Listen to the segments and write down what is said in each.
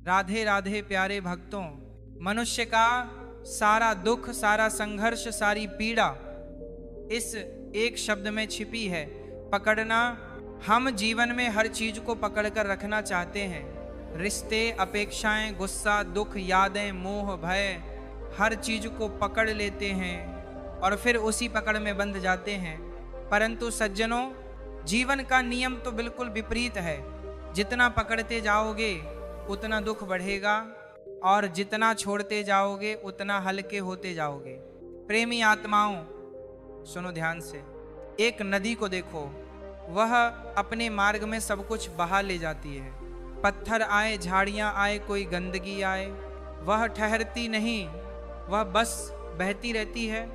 राधे राधे प्यारे भक्तों, मनुष्य का सारा दुख, सारा संघर्ष, सारी पीड़ा इस एक शब्द में छिपी है, पकड़ना। हम जीवन में हर चीज को पकड़ कर रखना चाहते हैं। रिश्ते, अपेक्षाएं, गुस्सा, दुख, यादें, मोह, भय, हर चीज को पकड़ लेते हैं और फिर उसी पकड़ में बंध जाते हैं। परंतु सज्जनों, जीवन का नियम तो बिल्कुल विपरीत है। जितना पकड़ते जाओगे उतना दुख बढ़ेगा और जितना छोड़ते जाओगे उतना हल्के होते जाओगे। प्रेमी आत्माओं, सुनो ध्यान से। एक नदी को देखो, वह अपने मार्ग में सब कुछ बहा ले जाती है। पत्थर आए, झाड़ियाँ आए, कोई गंदगी आए, वह ठहरती नहीं, वह बस बहती रहती है,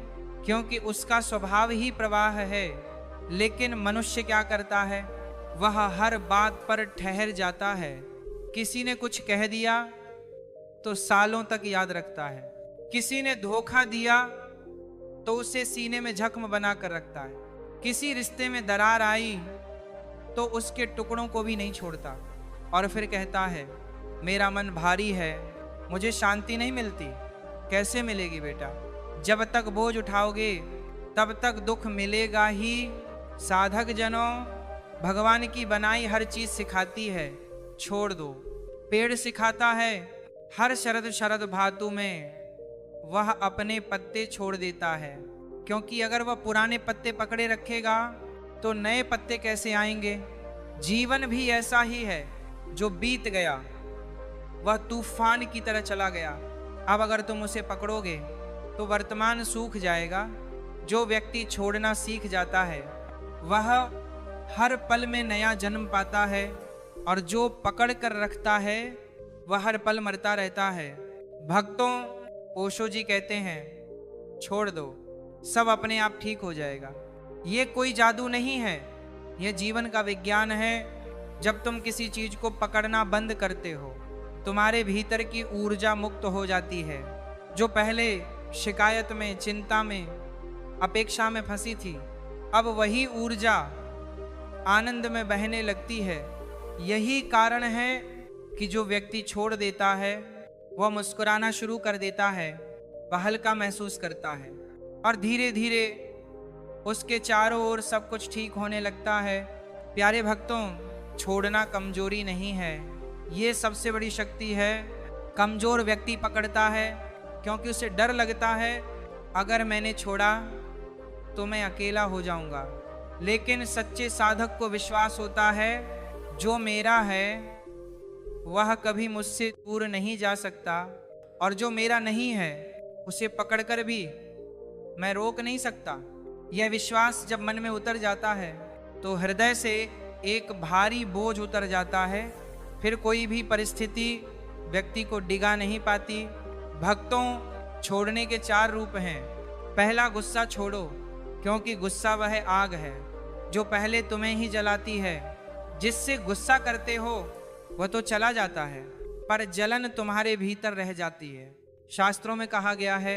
क्योंकि उसका स्वभाव ही प्रवाह है। लेकिन मनुष्य क्या करता है? वह हर बात पर ठहर जाता है। किसी ने कुछ कह दिया तो सालों तक याद रखता है। किसी ने धोखा दिया तो उसे सीने में जख्म बना कर रखता है। किसी रिश्ते में दरार आई तो उसके टुकड़ों को भी नहीं छोड़ता और फिर कहता है, मेरा मन भारी है, मुझे शांति नहीं मिलती। कैसे मिलेगी बेटा? जब तक बोझ उठाओगे तब तक दुख मिलेगा ही। साधक जनों, भगवान की बनाई हर चीज सिखाती है, छोड़ दो। पेड़ सिखाता है, हर शरद शरद भातु में वह अपने पत्ते छोड़ देता है, क्योंकि अगर वह पुराने पत्ते पकड़े रखेगा तो नए पत्ते कैसे आएंगे। जीवन भी ऐसा ही है, जो बीत गया वह तूफान की तरह चला गया। अब अगर तुम उसे पकड़ोगे तो वर्तमान सूख जाएगा। जो व्यक्ति छोड़ना सीख जाता है वह हर पल में नया जन्म पाता है, और जो पकड़ कर रखता है वह हर पल मरता रहता है। भक्तों, ओशो जी कहते हैं, छोड़ दो, सब अपने आप ठीक हो जाएगा। ये कोई जादू नहीं है, यह जीवन का विज्ञान है। जब तुम किसी चीज को पकड़ना बंद करते हो, तुम्हारे भीतर की ऊर्जा मुक्त हो जाती है। जो पहले शिकायत में, चिंता में, अपेक्षा में फंसी थी, अब वही ऊर्जा आनंद में बहने लगती है। यही कारण है कि जो व्यक्ति छोड़ देता है वह मुस्कुराना शुरू कर देता है, वह हल्का महसूस करता है और धीरे धीरे उसके चारों ओर सब कुछ ठीक होने लगता है। प्यारे भक्तों, छोड़ना कमजोरी नहीं है, ये सबसे बड़ी शक्ति है। कमजोर व्यक्ति पकड़ता है क्योंकि उसे डर लगता है, अगर मैंने छोड़ा तो मैं अकेला हो जाऊंगा। लेकिन सच्चे साधक को विश्वास होता है, जो मेरा है वह कभी मुझसे दूर नहीं जा सकता, और जो मेरा नहीं है उसे पकड़कर भी मैं रोक नहीं सकता। यह विश्वास जब मन में उतर जाता है तो हृदय से एक भारी बोझ उतर जाता है। फिर कोई भी परिस्थिति व्यक्ति को डिगा नहीं पाती। भक्तों, छोड़ने के 4 रूप हैं। पहला, गुस्सा छोड़ो, क्योंकि गुस्सा वह आग है जो पहले तुम्हें ही जलाती है। जिससे गुस्सा करते हो वह तो चला जाता है, पर जलन तुम्हारे भीतर रह जाती है। शास्त्रों में कहा गया है,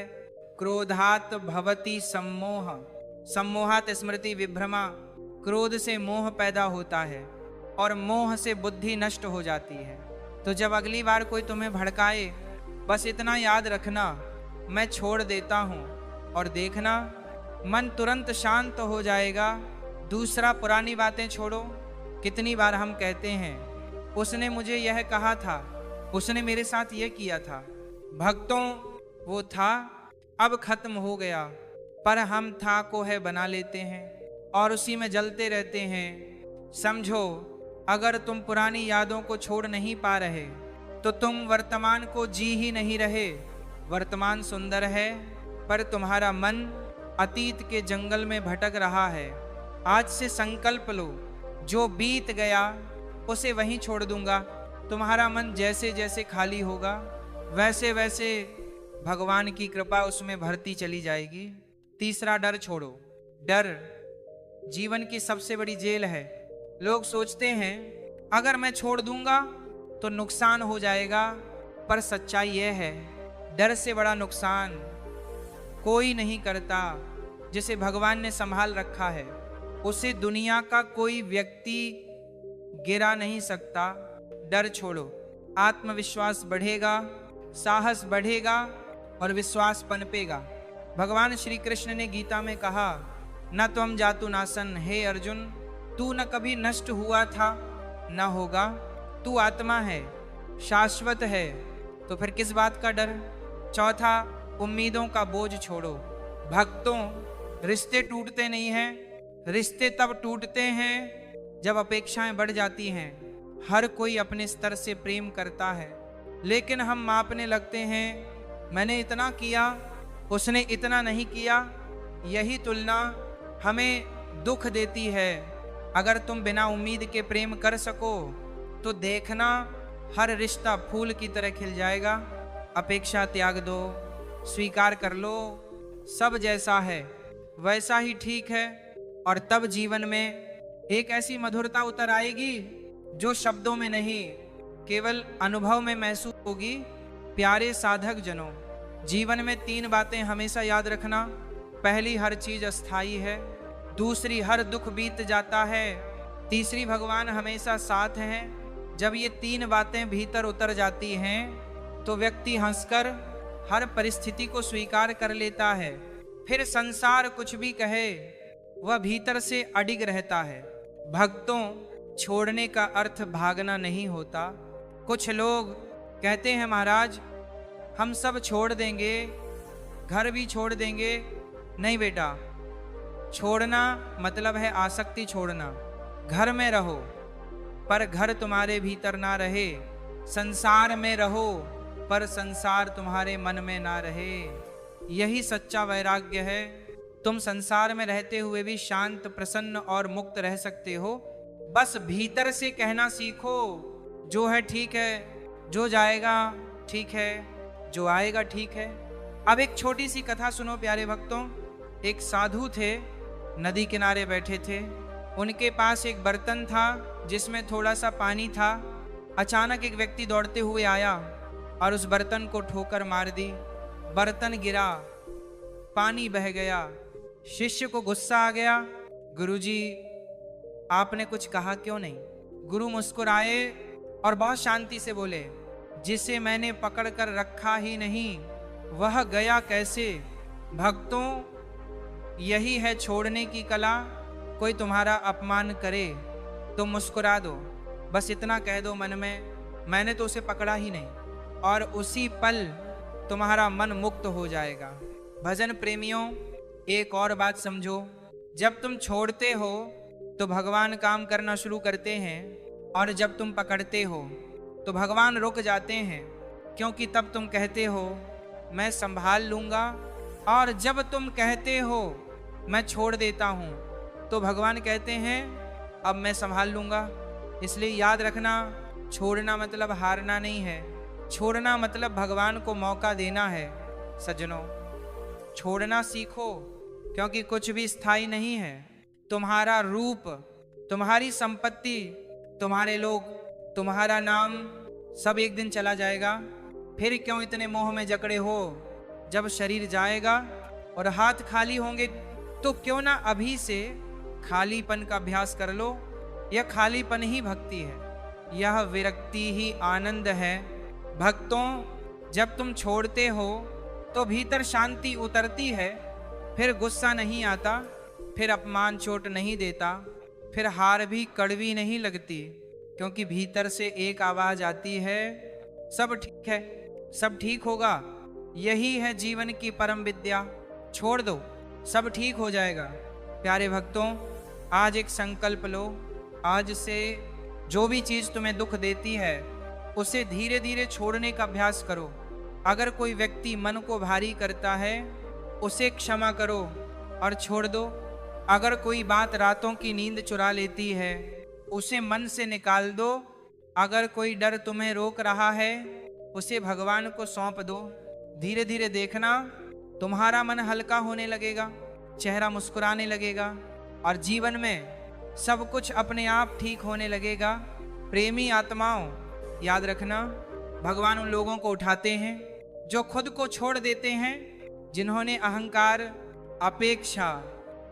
क्रोधात भवति सम्मोह, सम्मोहात स्मृति विभ्रमा। क्रोध से मोह पैदा होता है और मोह से बुद्धि नष्ट हो जाती है। तो जब अगली बार कोई तुम्हें भड़काए, बस इतना याद रखना, मैं छोड़ देता हूँ, और देखना मन तुरंत शांत हो जाएगा। दूसरा, पुरानी बातें छोड़ो। कितनी बार हम कहते हैं, उसने मुझे यह कहा था, उसने मेरे साथ यह किया था। भक्तों, वो था अब खत्म हो गया, पर हम था को है बना लेते हैं और उसी में जलते रहते हैं। समझो, अगर तुम पुरानी यादों को छोड़ नहीं पा रहे तो तुम वर्तमान को जी ही नहीं रहे। वर्तमान सुंदर है, पर तुम्हारा मन अतीत के जंगल में भटक रहा है। आज से संकल्प लो, जो बीत गया उसे वहीं छोड़ दूंगा। तुम्हारा मन जैसे जैसे खाली होगा वैसे वैसे भगवान की कृपा उसमें भरती चली जाएगी। तीसरा, डर छोड़ो। डर जीवन की सबसे बड़ी जेल है। लोग सोचते हैं अगर मैं छोड़ दूंगा तो नुकसान हो जाएगा, पर सच्चाई यह है, डर से बड़ा नुकसान कोई नहीं करता। जिसे भगवान ने संभाल रखा है उसे दुनिया का कोई व्यक्ति गिरा नहीं सकता। डर छोड़ो। आत्मविश्वास बढ़ेगा, साहस बढ़ेगा और विश्वास पनपेगा। भगवान श्री कृष्ण ने गीता में कहा, न त्वम जातु नासन, हे अर्जुन तू न कभी नष्ट हुआ था न होगा, तू आत्मा है, शाश्वत है, तो फिर किस बात का डर। चौथा, उम्मीदों का बोझ छोड़ो। भक्तों, रिश्ते टूटते नहीं हैं, रिश्ते तब टूटते हैं जब अपेक्षाएं बढ़ जाती हैं। हर कोई अपने स्तर से प्रेम करता है, लेकिन हम मापने लगते हैं, मैंने इतना किया, उसने इतना नहीं किया। यही तुलना हमें दुख देती है। अगर तुम बिना उम्मीद के प्रेम कर सको तो देखना हर रिश्ता फूल की तरह खिल जाएगा। अपेक्षा त्याग दो, स्वीकार कर लो, सब जैसा है वैसा ही ठीक है, और तब जीवन में एक ऐसी मधुरता उतर आएगी जो शब्दों में नहीं, केवल अनुभव में महसूस होगी। प्यारे साधक जनों, जीवन में 3 बातें हमेशा याद रखना। पहली, हर चीज अस्थाई है। दूसरी, हर दुख बीत जाता है। तीसरी, भगवान हमेशा साथ हैं। जब ये 3 बातें भीतर उतर जाती हैं तो व्यक्ति हंसकर हर परिस्थिति को स्वीकार कर लेता है। फिर संसार कुछ भी कहे, वह भीतर से अडिग रहता है। भक्तों, छोड़ने का अर्थ भागना नहीं होता। कुछ लोग कहते हैं, महाराज हम सब छोड़ देंगे, घर भी छोड़ देंगे। नहीं बेटा, छोड़ना मतलब है आसक्ति छोड़ना। घर में रहो पर घर तुम्हारे भीतर ना रहे, संसार में रहो पर संसार तुम्हारे मन में ना रहे। यही सच्चा वैराग्य है। तुम संसार में रहते हुए भी शांत, प्रसन्न और मुक्त रह सकते हो। बस भीतर से कहना सीखो, जो है ठीक है, जो जाएगा ठीक है, जो आएगा ठीक है। अब एक छोटी सी कथा सुनो प्यारे भक्तों। एक साधु थे, नदी किनारे बैठे थे। उनके पास एक बर्तन था जिसमें थोड़ा सा पानी था। अचानक एक व्यक्ति दौड़ते हुए आया और उस बर्तन को ठोकर मार दी। बर्तन गिरा, पानी बह गया। शिष्य को गुस्सा आ गया, गुरुजी आपने कुछ कहा क्यों नहीं? गुरु मुस्कुराए और बहुत शांति से बोले, जिसे मैंने पकड़ कर रखा ही नहीं वह गया कैसे? भक्तों, यही है छोड़ने की कला। कोई तुम्हारा अपमान करे तो मुस्कुरा दो, बस इतना कह दो मन में, मैंने तो उसे पकड़ा ही नहीं, और उसी पल तुम्हारा मन मुक्त हो जाएगा। भजन प्रेमियों, एक और बात समझो, जब तुम छोड़ते हो तो भगवान काम करना शुरू करते हैं, और जब तुम पकड़ते हो तो भगवान रुक जाते हैं, क्योंकि तब तुम कहते हो मैं संभाल लूँगा, और जब तुम कहते हो मैं छोड़ देता हूँ तो भगवान कहते हैं अब मैं संभाल लूँगा। इसलिए याद रखना, छोड़ना मतलब हारना नहीं है, छोड़ना मतलब भगवान को मौका देना है। सज्जनों, छोड़ना सीखो, क्योंकि कुछ भी स्थायी नहीं है। तुम्हारा रूप, तुम्हारी संपत्ति, तुम्हारे लोग, तुम्हारा नाम सब एक दिन चला जाएगा। फिर क्यों इतने मोह में जकड़े हो? जब शरीर जाएगा और हाथ खाली होंगे तो क्यों ना अभी से खालीपन का अभ्यास कर लो। यह खालीपन ही भक्ति है, यह विरक्ति ही आनंद है। भक्तों, जब तुम छोड़ते हो तो भीतर शांति उतरती है, फिर गुस्सा नहीं आता, फिर अपमान चोट नहीं देता, फिर हार भी कड़वी नहीं लगती, क्योंकि भीतर से एक आवाज आती है, सब ठीक है, सब ठीक होगा। यही है जीवन की परम विद्या। छोड़ दो, सब ठीक हो जाएगा। प्यारे भक्तों, आज एक संकल्प लो, आज से जो भी चीज़ तुम्हें दुख देती है उसे धीरे धीरे छोड़ने का अभ्यास करो। अगर कोई व्यक्ति मन को भारी करता है उसे क्षमा करो और छोड़ दो। अगर कोई बात रातों की नींद चुरा लेती है उसे मन से निकाल दो। अगर कोई डर तुम्हें रोक रहा है उसे भगवान को सौंप दो। धीरे धीरे देखना तुम्हारा मन हल्का होने लगेगा, चेहरा मुस्कुराने लगेगा और जीवन में सब कुछ अपने आप ठीक होने लगेगा। प्रेमी आत्माओं, याद रखना, भगवान उन लोगों को उठाते हैं जो खुद को छोड़ देते हैं, जिन्होंने अहंकार, अपेक्षा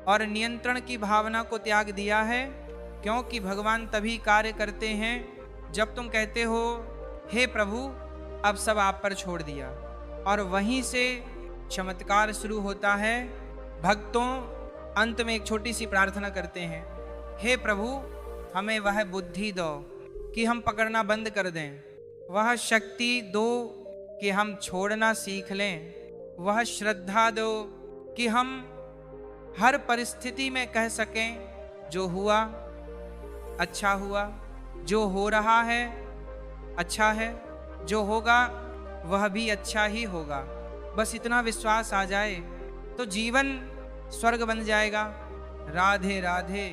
और नियंत्रण की भावना को त्याग दिया है। क्योंकि भगवान तभी कार्य करते हैं जब तुम कहते हो हे प्रभु, अब सब आप पर छोड़ दिया। और वहीं से चमत्कार शुरू होता है। भक्तों अंत में एक छोटी सी प्रार्थना करते हैं, हे प्रभु, हमें वह बुद्धि दो कि हम पकड़ना बंद कर दें, वह शक्ति दो कि हम छोड़ना सीख लें, वह श्रद्धा दो कि हम हर परिस्थिति में कह सकें जो हुआ अच्छा हुआ, जो हो रहा है अच्छा है, जो होगा वह भी अच्छा ही होगा। बस इतना विश्वास आ जाए तो जीवन स्वर्ग बन जाएगा। राधे राधे।